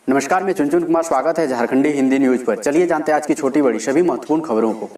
नमस्कार, मैं चुनचुन कुमार। स्वागत है झारखंडी हिंदी न्यूज पर। चलिए जानते हैं आज की छोटी बड़ी सभी महत्वपूर्ण खबरों को।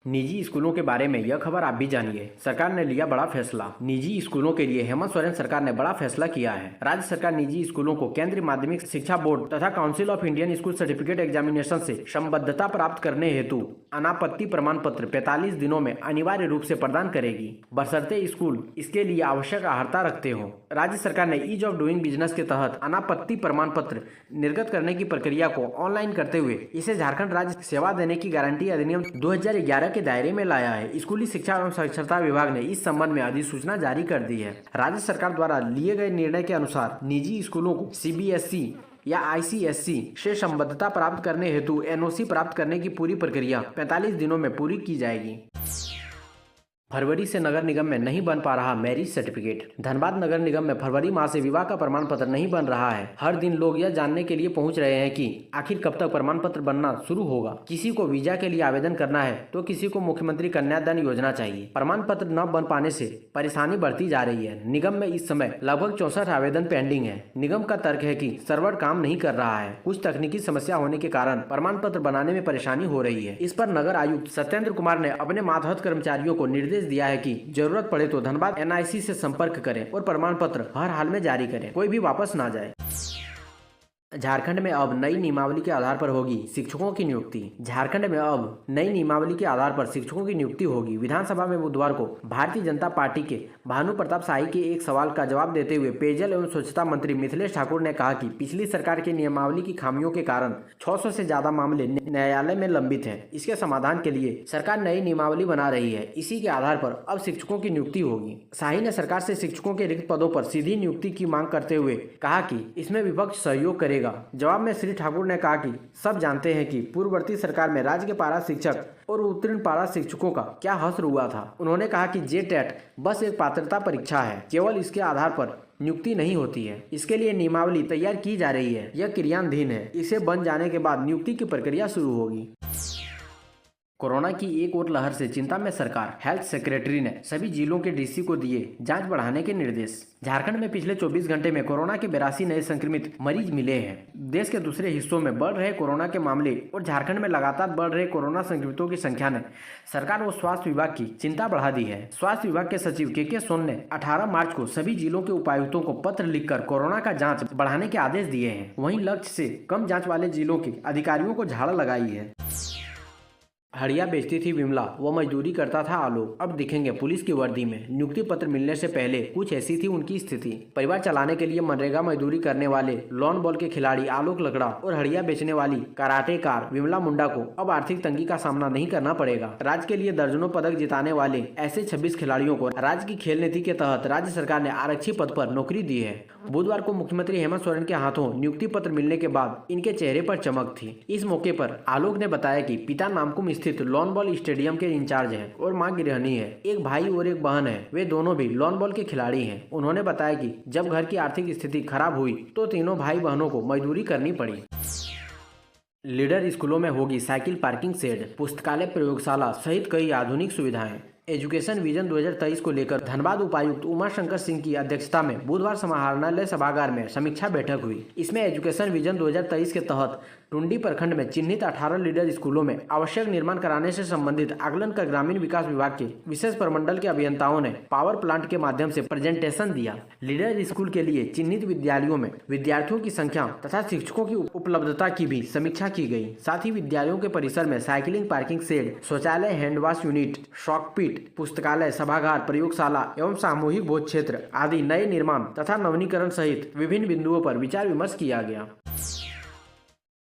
निजी स्कूलों के बारे में यह खबर आप भी जानिए। सरकार ने लिया बड़ा फैसला। निजी स्कूलों के लिए हेमंत सोरेन सरकार ने बड़ा फैसला किया है। राज्य सरकार निजी स्कूलों को केंद्रीय माध्यमिक शिक्षा बोर्ड तथा council of Indian school certificate examination से संबद्धता प्राप्त करने हेतु अनापत्ति प्रमाण पत्र 45 दिनों में अनिवार्य रूप से प्रदान करेगी, बशर्ते स्कूल इसके लिए आवश्यक अर्हता रखते हो। राज्य सरकार ने ईज ऑफ डूइंग बिजनेस के तहत अनापत्ति प्रमाण पत्र निर्गत करने की प्रक्रिया को ऑनलाइन करते हुए इसे झारखंड राज्य सेवा देने की गारंटी अधिनियम 2011 के दायरे में लाया है। स्कूली शिक्षा एवं साक्षरता विभाग ने इस संबंध में अधिसूचना जारी कर दी है। राज्य सरकार द्वारा लिए गए निर्णय के अनुसार निजी स्कूलों को सीबीएसई या आईसीएसई से संबद्धता प्राप्त करने हेतु एनओसी प्राप्त करने की पूरी प्रक्रिया 45 दिनों में पूरी की जाएगी। फरवरी से नगर निगम में नहीं बन पा रहा मैरिज सर्टिफिकेट। धनबाद नगर निगम में फरवरी माह से विवाह का प्रमाण पत्र नहीं बन रहा है। हर दिन लोग यह जानने के लिए पहुंच रहे हैं कि आखिर कब तक प्रमाण पत्र बनना शुरू होगा। किसी को वीजा के लिए आवेदन करना है तो किसी को मुख्यमंत्री कन्यादान योजना चाहिए। प्रमाण पत्र न बन पाने से परेशानी बढ़ती जा रही है। निगम में इस समय लगभग 64 आवेदन पेंडिंग है। निगम का तर्क है कि सर्वर काम नहीं कर रहा है। कुछ तकनीकी समस्या होने के कारण प्रमाण पत्र बनाने में परेशानी हो रही है। इस पर नगर आयुक्त सत्येंद्र कुमार ने अपने मातहत कर्मचारियों को निर्देश दिया है कि जरूरत पड़े तो धनबाद एनआईसी से संपर्क करें और प्रमाण पत्र हर हाल में जारी करें, कोई भी वापस ना जाए। झारखंड में अब नई नियमावली के आधार पर होगी शिक्षकों की नियुक्ति। झारखंड में अब नई नियमावली के आधार पर शिक्षकों की नियुक्ति होगी। विधानसभा में बुधवार को भारतीय जनता पार्टी के भानु प्रताप शाही के एक सवाल का जवाब देते हुए पेयजल एवं स्वच्छता मंत्री मिथिलेश ठाकुर ने कहा कि पिछली सरकार की नियमावली की खामियों के कारण 600 से ज्यादा मामले न्यायालय में लंबित हैं। इसके समाधान के लिए सरकार नई नियमावली बना रही है। इसी के आधार पर अब शिक्षकों की नियुक्ति होगी। शाही ने सरकार से शिक्षकों के रिक्त पदों पर सीधी नियुक्ति की मांग करते हुए कहा कि इसमें विपक्ष सहयोग करेगा। जवाब में श्री ठाकुर ने कहा कि सब जानते हैं कि पूर्ववर्ती सरकार में राज्य के पारा शिक्षक और उत्तीर्ण पारा शिक्षकों का क्या हश्र हुआ था। उन्होंने कहा कि जेटेट बस एक पात्रता परीक्षा है, केवल इसके आधार पर नियुक्ति नहीं होती है। इसके लिए नियमावली तैयार की जा रही है, यह क्रियान्वयन है। इसे बन जाने के बाद नियुक्ति की प्रक्रिया शुरू होगी। कोरोना की एक और लहर से चिंता में सरकार। हेल्थ सेक्रेटरी ने सभी जिलों के डीसी को दिए जांच बढ़ाने के निर्देश। झारखंड में पिछले 24 घंटे में कोरोना के 82 नए संक्रमित मरीज मिले हैं। देश के दूसरे हिस्सों में बढ़ रहे कोरोना के मामले और झारखंड में लगातार बढ़ रहे कोरोना संक्रमितों की संख्या ने सरकार और स्वास्थ्य विभाग की चिंता बढ़ा दी है। स्वास्थ्य विभाग के सचिव के सोन ने 18 मार्च को सभी जिलों के उपायुक्तों को पत्र लिखकर कोरोना का जाँच बढ़ाने के आदेश दिए हैं। वहीं लक्ष्य से कम जाँच वाले जिलों के अधिकारियों को झाड़ लगाई है। हड़िया बेचती थी विमला, वो मजदूरी करता था आलोक, अब दिखेंगे पुलिस की वर्दी में। नियुक्ति पत्र मिलने से पहले कुछ ऐसी थी उनकी स्थिति। परिवार चलाने के लिए मनरेगा मजदूरी करने वाले लॉन बॉल के खिलाड़ी आलोक लकड़ा और हड़िया बेचने वाली कराटेकार विमला मुंडा को अब आर्थिक तंगी का सामना नहीं करना पड़ेगा। राज्य के लिए दर्जनों पदक जिताने वाले ऐसे 26 खिलाड़ियों को राज्य की खेल नीति के तहत राज्य सरकार ने आरक्षी पद पर नौकरी दी है। बुधवार को मुख्यमंत्री हेमंत सोरेन के हाथों नियुक्ति पत्र मिलने के बाद इनके चेहरे पर चमक थी। इस मौके पर आलोक ने बताया कि पिता नामकुम स्थित लॉन बॉल स्टेडियम के इंचार्ज हैं और मां गृहिणी है। एक भाई और एक बहन है, वे दोनों भी लॉन बॉल के खिलाड़ी हैं। उन्होंने बताया कि जब घर की आर्थिक स्थिति खराब हुई तो तीनों भाई बहनों को मजदूरी करनी पड़ी। लीडर स्कूलों में होगी साइकिल पार्किंग शेड, पुस्तकालय, प्रयोगशाला सहित कई आधुनिक सुविधाएं। एजुकेशन विजन 2023 को लेकर धनबाद उपायुक्त उमा शंकर सिंह की अध्यक्षता में बुधवार समाहरणालय सभागार में समीक्षा बैठक हुई। इसमें एजुकेशन विजन 2023 के तहत टुंडी प्रखंड में चिन्हित 18 लीडर स्कूलों में आवश्यक निर्माण कराने से संबंधित आकलन का ग्रामीण विकास विभाग के विशेष प्रमंडल के अभियंताओं ने पावर प्लांट के माध्यम से प्रेजेंटेशन दिया। लीडर स्कूल के लिए चिन्हित विद्यालयों में विद्यार्थियों की संख्या तथा शिक्षकों की उपलब्धता की भी समीक्षा की गई। साथ ही विद्यालयों के परिसर में साइकिलिंग पार्किंग शेड, शौचालय, हैंड वॉश यूनिट, शॉकपिट, पुस्तकालय, सभागार, प्रयोगशाला एवं सामूहिक भोज क्षेत्र आदि नए निर्माण तथा नवीनीकरण सहित विभिन्न बिंदुओं पर विचार विमर्श किया गया।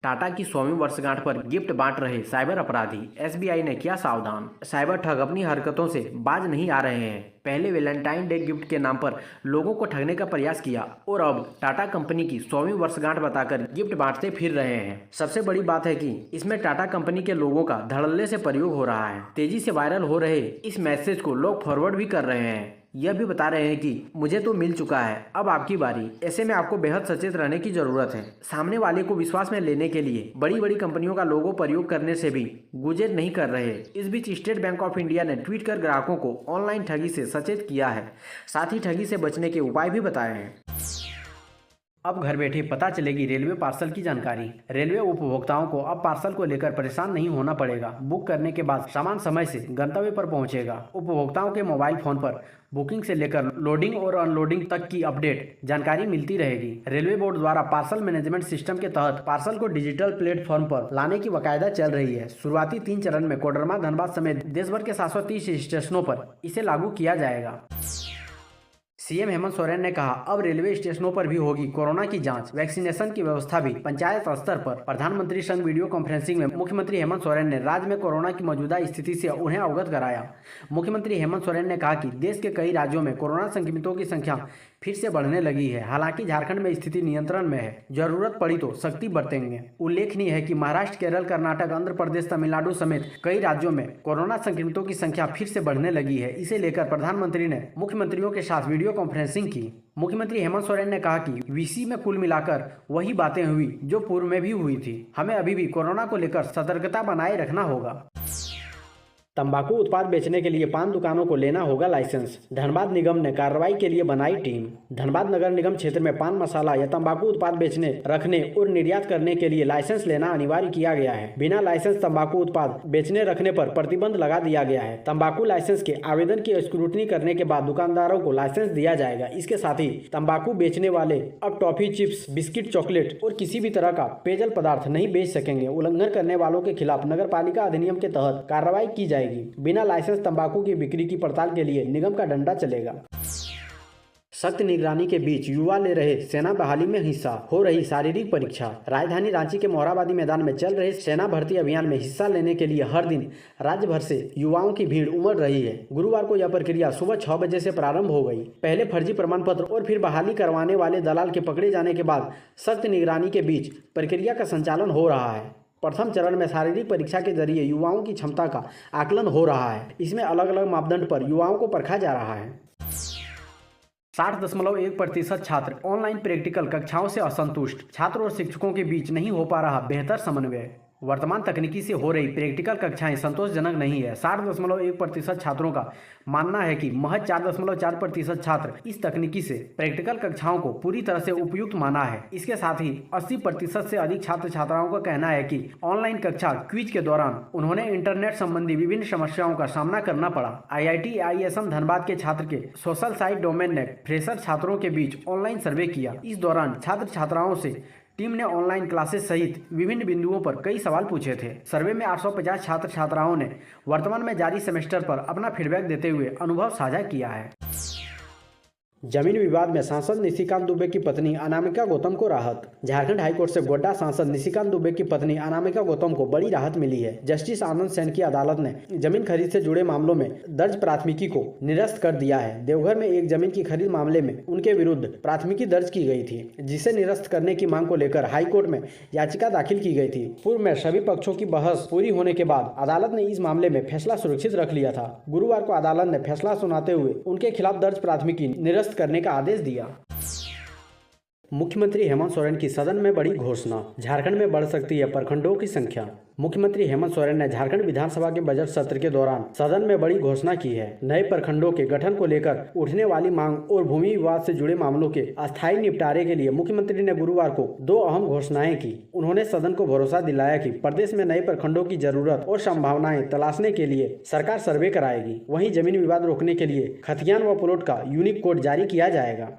टाटा की 100वीं वर्षगांठ पर गिफ्ट बांट रहे साइबर अपराधी, एसबीआई ने किया सावधान। साइबर ठग अपनी हरकतों से बाज नहीं आ रहे हैं। पहले वैलेंटाइन डे गिफ्ट के नाम पर लोगों को ठगने का प्रयास किया और अब टाटा कंपनी की 100वीं वर्षगांठ बताकर गिफ्ट बांटते फिर रहे हैं। सबसे बड़ी बात है कि इसमें टाटा कंपनी के लोगों का धड़ल्ले से प्रयोग हो रहा है। तेजी से वायरल हो रहे इस मैसेज को लोग फॉरवर्ड भी कर रहे हैं। यह भी बता रहे हैं कि मुझे तो मिल चुका है, अब आपकी बारी। ऐसे में आपको बेहद सचेत रहने की जरूरत है। सामने वाले को विश्वास में लेने के लिए बड़ी बड़ी कंपनियों का लोगो प्रयोग करने से भी गुरेज नहीं कर रहे। इस बीच स्टेट बैंक ऑफ इंडिया ने ट्वीट कर ग्राहकों को ऑनलाइन ठगी से सचेत किया है। साथ ही ठगी से बचने के उपाय भी बताए हैं। अब घर बैठे पता चलेगी रेलवे पार्सल की जानकारी। रेलवे उपभोक्ताओं को अब पार्सल को लेकर परेशान नहीं होना पड़ेगा। बुक करने के बाद सामान समय से गंतव्य पर पहुंचेगा। उपभोक्ताओं के मोबाइल फोन पर बुकिंग से लेकर लोडिंग और अनलोडिंग तक की अपडेट जानकारी मिलती रहेगी। रेलवे बोर्ड द्वारा पार्सल मैनेजमेंट सिस्टम के तहत पार्सल को डिजिटल प्लेटफॉर्म पर लाने की बाकायदा चल रही है। शुरुआती 3 चरण में कोडरमा, धनबाद समेत देश भर के 730 स्टेशनों पर इसे लागू किया जाएगा। सीएम हेमंत सोरेन ने कहा, अब रेलवे स्टेशनों पर भी होगी कोरोना की जांच। वैक्सीनेशन की व्यवस्था भी पंचायत स्तर पर। प्रधानमंत्री संग वीडियो कॉन्फ्रेंसिंग में मुख्यमंत्री हेमंत सोरेन ने राज्य में कोरोना की मौजूदा स्थिति से उन्हें अवगत कराया। मुख्यमंत्री हेमंत सोरेन ने कहा कि देश के कई राज्यों में कोरोना संक्रमितों की संख्या फिर से बढ़ने लगी है। हालांकि झारखंड में स्थिति नियंत्रण में है। जरूरत पड़ी तो सख्ती बरतेंगे। उल्लेखनीय है कि महाराष्ट्र, केरल, कर्नाटक, आंध्र प्रदेश, तमिलनाडु समेत कई राज्यों में कोरोना संक्रमितों की संख्या फिर से बढ़ने लगी है। इसे लेकर प्रधानमंत्री ने मुख्यमंत्रियों के साथ वीडियो कॉन्फ्रेंसिंग की। मुख्यमंत्री हेमंत सोरेन ने कहा कि वीसी में कुल मिलाकर वही बातें हुई जो पूर्व में भी हुई थी। हमें अभी भी कोरोना को लेकर सतर्कता बनाए रखना होगा। तंबाकू उत्पाद बेचने के लिए पान दुकानों को लेना होगा लाइसेंस। धनबाद निगम ने कार्रवाई के लिए बनाई टीम। धनबाद नगर निगम क्षेत्र में पान मसाला या तंबाकू उत्पाद बेचने, रखने और निर्यात करने के लिए लाइसेंस लेना अनिवार्य किया गया है। बिना लाइसेंस तंबाकू उत्पाद बेचने रखने पर प्रतिबंध लगा दिया गया है। तंबाकू लाइसेंस के आवेदन की स्क्रूटनी करने के बाद दुकानदारों को लाइसेंस दिया जाएगा। इसके साथ ही तंबाकू बेचने वाले अब टॉफी, चिप्स, बिस्किट, चॉकलेट और किसी भी तरह का पेयजल पदार्थ नहीं बेच सकेंगे। उल्लंघन करने वालों के खिलाफ नगर पालिका अधिनियम के तहत कार्रवाई की जाएगी। बिना लाइसेंस तंबाकू की बिक्री की पड़ताल के लिए निगम का डंडा चलेगा। सख्त निगरानी के बीच युवा ले रहे सेना बहाली में हिस्सा। हो रही शारीरिक परीक्षा। राजधानी रांची के मोरहाबादी मैदान में चल रहे सेना भर्ती अभियान में हिस्सा लेने के लिए हर दिन राज्य भर से युवाओं की भीड़ उमड़ रही है। गुरुवार को यह प्रक्रिया सुबह 6 बजे से प्रारंभ हो गई। पहले फर्जी प्रमाण पत्र और फिर बहाली करवाने वाले दलाल के पकड़े जाने के बाद सख्त निगरानी के बीच प्रक्रिया का संचालन हो रहा है। प्रथम चरण में शारीरिक परीक्षा के जरिए युवाओं की क्षमता का आकलन हो रहा है। इसमें अलग अलग मापदंड पर युवाओं को परखा जा रहा है। 60.1% छात्र ऑनलाइन प्रैक्टिकल कक्षाओं से असंतुष्ट। छात्र और शिक्षकों के बीच नहीं हो पा रहा बेहतर समन्वय। वर्तमान तकनीकी से हो रही प्रैक्टिकल कक्षाएं संतोषजनक नहीं है। 60.1% छात्रों का मानना है कि महज 4.4% छात्र इस तकनीकी से प्रैक्टिकल कक्षाओं को पूरी तरह से उपयुक्त माना है। इसके साथ ही 80% से अधिक छात्र छात्राओं का कहना है कि ऑनलाइन कक्षा क्विज के दौरान उन्होंने इंटरनेट संबंधी विभिन्न समस्याओं का सामना करना पड़ा। IIT ISM धनबाद के छात्र के सोशल साइट डोमेन ने फ्रेशर छात्रों के बीच ऑनलाइन सर्वे किया। इस दौरान छात्र छात्राओं से टीम ने ऑनलाइन क्लासेस सहित विभिन्न बिंदुओं पर कई सवाल पूछे थे। सर्वे में 850 छात्र छात्राओं ने वर्तमान में जारी सेमेस्टर पर अपना फीडबैक देते हुए अनुभव साझा किया है। जमीन विवाद में सांसद निशिकांत दुबे की पत्नी अनामिका गौतम को राहत। झारखंड हाईकोर्ट से गोड्डा सांसद निशिकांत दुबे की पत्नी अनामिका गौतम को बड़ी राहत मिली है। जस्टिस आनंद सेन की अदालत ने जमीन खरीद से जुड़े मामलों में दर्ज प्राथमिकी को निरस्त कर दिया है। देवघर में एक जमीन की खरीद मामले में उनके विरुद्ध प्राथमिकी दर्ज की गई थी, जिसे निरस्त करने की मांग को लेकर हाईकोर्ट में याचिका दाखिल की गई थी। पूर्व में सभी पक्षों की बहस पूरी होने के बाद अदालत ने इस मामले में फैसला सुरक्षित रख लिया था। गुरुवार को अदालत ने फैसला सुनाते हुए उनके खिलाफ दर्ज प्राथमिकी निरस्त करने का आदेश दिया। मुख्यमंत्री हेमंत सोरेन की सदन में बड़ी घोषणा। झारखंड में बढ़ सकती है प्रखंडों की संख्या। मुख्यमंत्री हेमंत सोरेन ने झारखंड विधानसभा के बजट सत्र के दौरान सदन में बड़ी घोषणा की है। नए प्रखंडों के गठन को लेकर उठने वाली मांग और भूमि विवाद से जुड़े मामलों के अस्थायी निपटारे के लिए मुख्यमंत्री ने गुरुवार को 2 अहम घोषणाएं की। उन्होंने सदन को भरोसा दिलाया कि प्रदेश में नए प्रखंडों की जरूरत और संभावनाएं तलाशने के लिए सरकार सर्वे कराएगी। वहीं जमीन विवाद रोकने के लिए खतियान व प्लॉट का यूनिक कोड जारी किया जाएगा।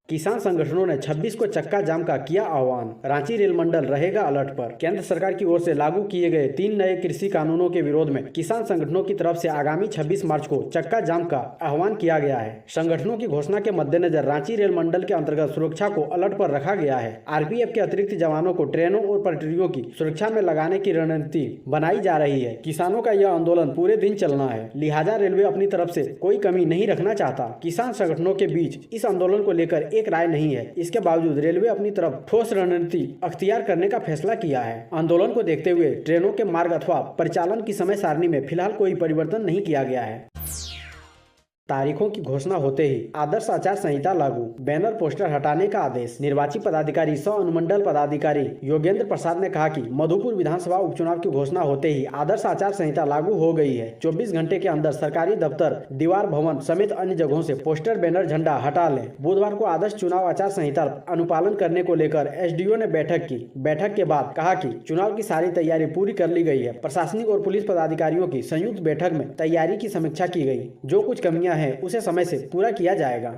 किसान संगठनों ने 26 को चक्का जाम का किया आह्वान। रांची रेल मंडल रहेगा अलर्ट पर। केंद्र सरकार की ओर से लागू किए गए 3 नए कृषि कानूनों के विरोध में किसान संगठनों की तरफ से आगामी 26 मार्च को चक्का जाम का आह्वान किया गया है। संगठनों की घोषणा के मद्देनजर रांची रेल मंडल के अंतर्गत सुरक्षा को अलर्ट पर रखा गया है। आरपीएफ के अतिरिक्त जवानों को ट्रेनों और पटरियों की सुरक्षा में लगाने की रणनीति बनाई जा रही है। किसानों का यह आंदोलन पूरे दिन चलना है, लिहाजा रेलवे अपनी तरफ से कोई कमी नहीं रखना चाहता। किसान संगठनों के बीच इस आंदोलन को लेकर एक राय नहीं है। इसके बावजूद रेलवे अपनी तरफ ठोस रणनीति अख्तियार करने का फैसला किया है। आंदोलन को देखते हुए ट्रेनों के मार्ग अथवा परिचालन की समय सारणी में फिलहाल कोई परिवर्तन नहीं किया गया है। तारीखों की घोषणा होते ही आदर्श आचार संहिता लागू, बैनर पोस्टर हटाने का आदेश। निर्वाची पदाधिकारी सह अनुमंडल पदाधिकारी योगेंद्र प्रसाद ने कहा कि मधुपुर विधानसभा उपचुनाव की घोषणा होते ही आदर्श आचार संहिता लागू हो गई है। 24 घंटे के अंदर सरकारी दफ्तर, दीवार, भवन समेत अन्य जगहों से पोस्टर, बैनर, झंडा हटा लें। बुधवार को आदर्श चुनाव आचार संहिता अनुपालन करने को लेकर एसडीओ ने बैठक की। बैठक के बाद कहा कि चुनाव की सारी तैयारी पूरी कर ली गई है। प्रशासनिक और पुलिस पदाधिकारियों की संयुक्त बैठक में तैयारी की समीक्षा की गई। जो कुछ कमियां हैं उसे समय से पूरा किया जाएगा।